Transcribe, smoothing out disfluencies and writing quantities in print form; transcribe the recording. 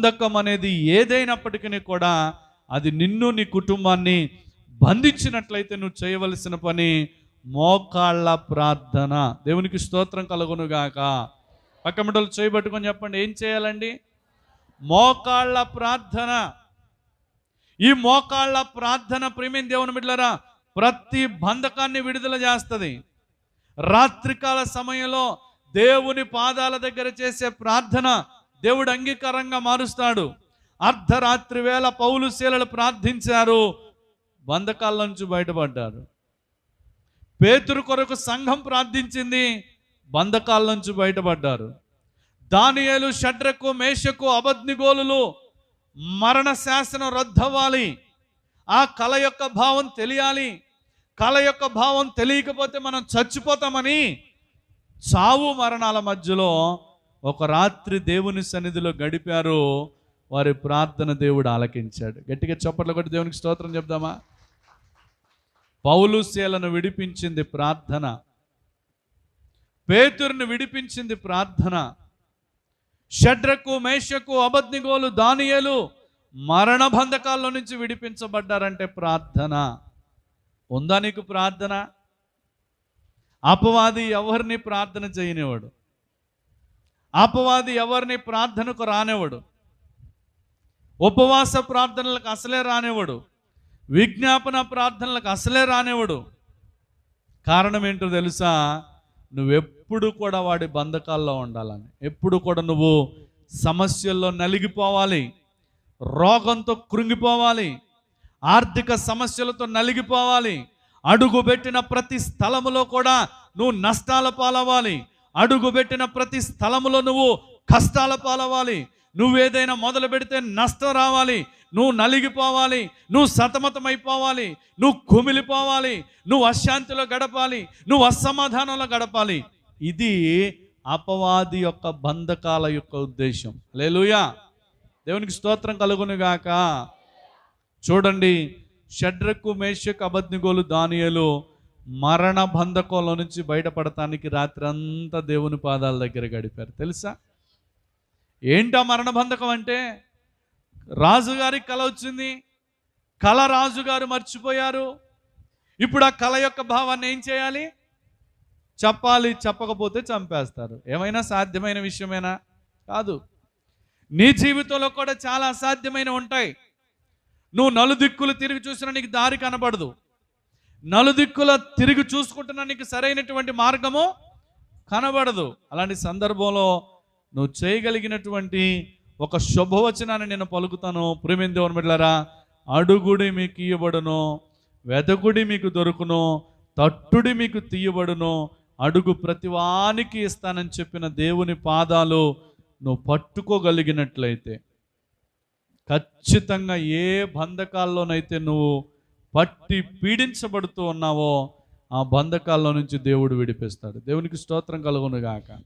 బంధకం అనేది ఏదైనప్పటికీ కూడా అది నిన్ను నీ కుటుంబాన్ని బంధించినట్లయితే నువ్వు చేయవలసిన పని మోకాళ్ళ ప్రార్థన. దేవునికి స్తోత్రం కలుగునుగాక. పక్కమిటలు చేయబట్టుకొని చెప్పండి, ఏం చేయాలండి? మోకాళ్ళ ప్రార్థన. ఈ మోకాళ్ళ ప్రార్థన ప్రేమైన దేవుని బిడ్డలారా ప్రతి బంధకాన్ని విడుదల చేస్తుంది. రాత్రికాల సమయంలో దేవుని పాదాల దగ్గర చేసే ప్రార్థన దేవుడు అంగీకారంగా మారుస్తాడు. అర్ధరాత్రి వేళ పౌలు శీలలు ప్రార్థించారు, బంధకాల నుంచి బయటపడ్డారు. పేతురు కొరకు సంఘం ప్రార్థించింది, బంధకాల నుంచి బయటపడ్డారు. దానియేలు, షడ్రకు, మేషకు, అబద్నిగోలులు మరణ శాసనం రద్దవ్వాలి, ఆ కళ యొక్క భావం తెలియాలి. కళ యొక్క భావం తెలియకపోతే మనం చచ్చిపోతామని చావు మరణాల మధ్యలో ఒక రాత్రి దేవుని సన్నిధిలో గడిపారు. వారి ప్రార్థన దేవుడు ఆలకించాడు. గట్టిగా చప్పట్లు కొట్టి దేవునికి స్తోత్రం చెప్దామా? పౌలు శీలను విడిపించింది ప్రార్థన, పేతురుని విడిపించింది ప్రార్థన. షడ్రకు, మేషకు, అబద్నిగోలు, దానియేలు మరణ బంధకాల్లో నుంచి విడిపించబడ్డారంటే ప్రార్థన. ఉందా నీకు ప్రార్థన? అపవాది ఎవరిని ప్రార్థన చేయనివాడు, అపవాది ఎవరిని ప్రార్థనకు రానివాడు, ఉపవాస ప్రార్థనలకు అసలే రానివాడు, విజ్ఞాపన ప్రార్థనలకు అసలే రానివాడు. కారణం ఏంటో తెలుసా? నువ్వెప్పుడు కూడా వాడి బంధకాల్లో ఉండాలని, ఎప్పుడు కూడా నువ్వు సమస్యల్లో నలిగిపోవాలి, రోగంతో కృంగిపోవాలి, ఆర్థిక సమస్యలతో నలిగిపోవాలి. అడుగుపెట్టిన ప్రతి స్థలములో కూడా నువ్వు నష్టాల పాలవ్వాలి, అడుగుపెట్టిన ప్రతి స్థలములో నువ్వు కష్టాల పాలవ్వాలి. నువ్వేదైనా మొదలు పెడితే నష్టం రావాలి, నువ్వు నలిగిపోవాలి, నువ్వు సతమతమైపోవాలి, నువ్వు కుమిలిపోవాలి, నువ్వు అశాంతిలో గడపాలి, నువ్వు అసమాధానంలో గడపాలి. ఇది అపవాది యొక్క బంధకాల యొక్క ఉద్దేశం. హల్లెలూయా, దేవునికి స్తోత్రం కలుగునుగాక. చూడండి, షడ్రకు, మేషకు, అబద్నిగోలు, దానియేలు మరణ బంధకంలో నుంచి బయటపడటానికి రాత్రి అంతా దేవుని పాదాల దగ్గర గడిపారు. తెలుసా ఏంటా మరణ బంధకం అంటే? రాజుగారికి కళ వచ్చింది, కళ రాజుగారు మర్చిపోయారు. ఇప్పుడు ఆ కళ యొక్క భావాన్ని ఏం చేయాలి? చెప్పాలి, చెప్పకపోతే చంపేస్తారు. ఏమైనా సాధ్యమైన విషయమేనా? కాదు. నీ జీవితంలో కూడా చాలా అసాధ్యమైన ఉంటాయి. నువ్వు నలుదిక్కులు తిరిగి చూసినా నీకు దారి కనబడదు, నలుదిక్కుల తిరిగి చూసుకుంటున్నా నీకు సరైనటువంటి మార్గము కనబడదు. అలాంటి సందర్భంలో నువ్వు చేయగలిగినటువంటి ఒక శుభవచనాన్ని నేను పలుకుతాను. ప్రేమైన దేవుని బిడ్డలారా, అడుగుడి మీకు ఇయ్యబడును, వెదకుడి మీకు దొరుకును, తట్టుడి మీకు తీయబడును, అడుగు ప్రతివానికి ఇస్తానని చెప్పిన దేవుని పాదాలు నువ్వు పట్టుకోగలిగినట్లయితే ఖచ్చితంగా ఏ బంధకాల్లోనైతే నువ్వు పట్టి పీడించబడుతూ ఉన్నావో ఆ బంధకాల్లో నుంచి దేవుడు విడిపిస్తాడు. దేవునికి స్తోత్రం కలుగునుగాక.